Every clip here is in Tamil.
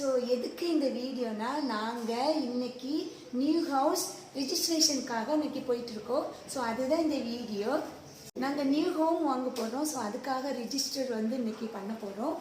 ஸோ எதுக்கு இந்த வீடியோனா, நாங்கள் இன்னைக்கு நியூ ஹவுஸ் ரிஜிஸ்ட்ரேஷனுக்காக இன்னைக்கு போயிட்டுருக்கோம். ஸோ அதுதான் இந்த வீடியோ. நாங்கள் நியூ ஹோம் வாங்க போகிறோம். ஸோ அதுக்காக ரிஜிஸ்டர் இன்னைக்கு பண்ண போகிறோம்.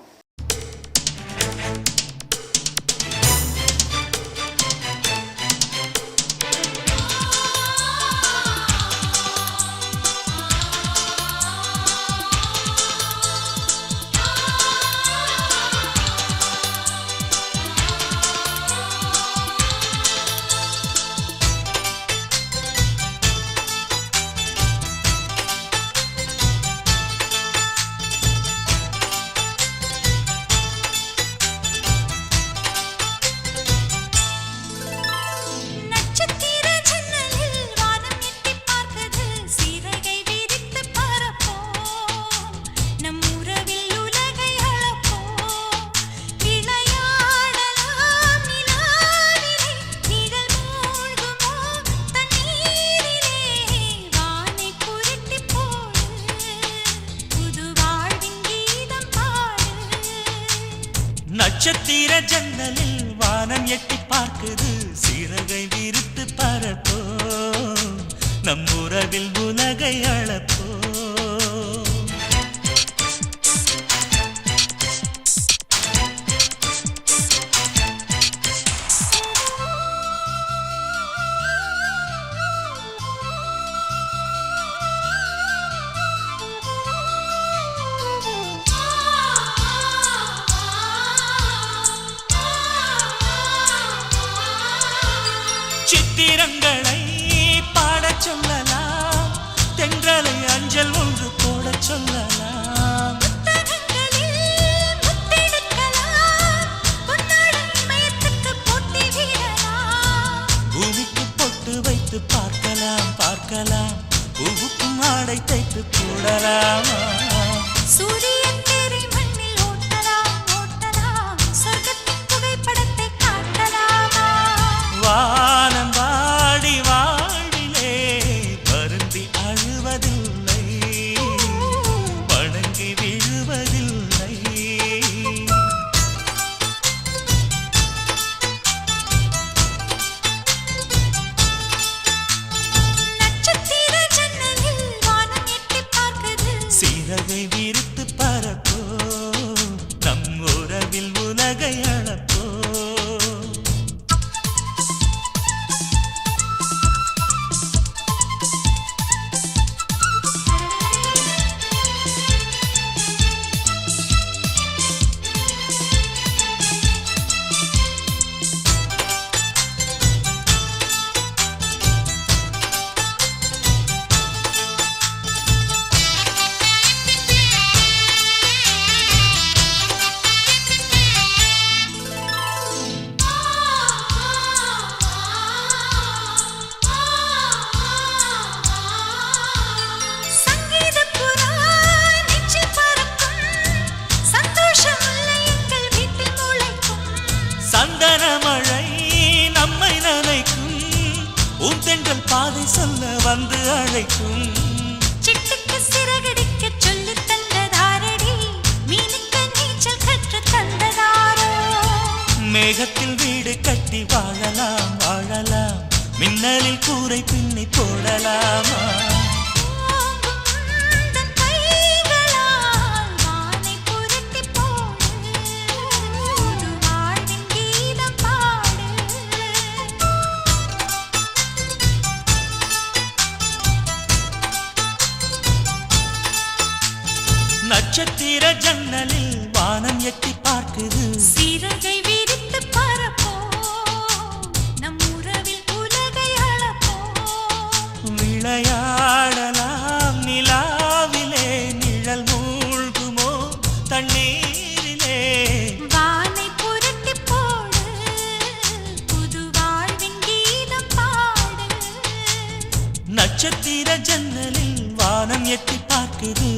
நட்சத்திர ஜன்னலில் வானம் எட்டி பார்க்குது, சிறகை விரித்து பரப்போ, நம் உறவில் உலகை அளப்போ. சித்திரங்களை பாடச் சொல்லலாம், தென்றலை அஞ்சல் ஒன்று போடச் சொல்லலாம். பூமிக்கு பொட்டு வைத்து பார்க்கலாம் பார்க்கலாம், பூவுக்கும் ஆடை தைத்து போடலாமா. சூரியன் தேரை மண்ணில் ஓட்டலாம் ஓட்டலாம், சொர்க்கத்தின் புகைப்படத்தை காட்டலாமா. வானம் வாடி வாழ்விலே வருந்தி அழுவதில்லை, வணங்கி விழுவதில்லை. நட்சத்திர ஜன்னலில் வானம் எட்டி பார்க்குது, சிறகை விரித்து பரப்போ, நம் உறவில் உலகை அளப்போ. சந்தன மழை நம்மை நனைக்கும், ஊந்தென்றல் பாதை சொல்ல வந்து அழைக்கும். சிட்டுக்கு சிறகடிக்க சொல்லி தந்ததாரடி, மீனுக்கு நீச்சல் கற்று தந்ததாரோ. மேகத்தில் வீடு கட்டி வாழலாம் வாழலாம், மின்னலில் கூரை பின்னி போடலாமா. தன் கைகளால் வானை புரட்டி போடு, புது வாழ்வின் கீதம் பாடு. நட்சத்திர ஜன்னலில் வானம் எட்டி பார்க்குது, சிறகை விரித்து பரப்போ, நம் உறவில் உலகை அளப்போ. விளையாடலாம் நிலாவிலே, நிழல் மூழ்குமோ தண்ணீரிலே. வானை புரட்டி போடு, புது வாழ்வின் கீதம் பாடு. நட்சத்திர ஜன்னலில் வானம் எட்டி பார்க்குது,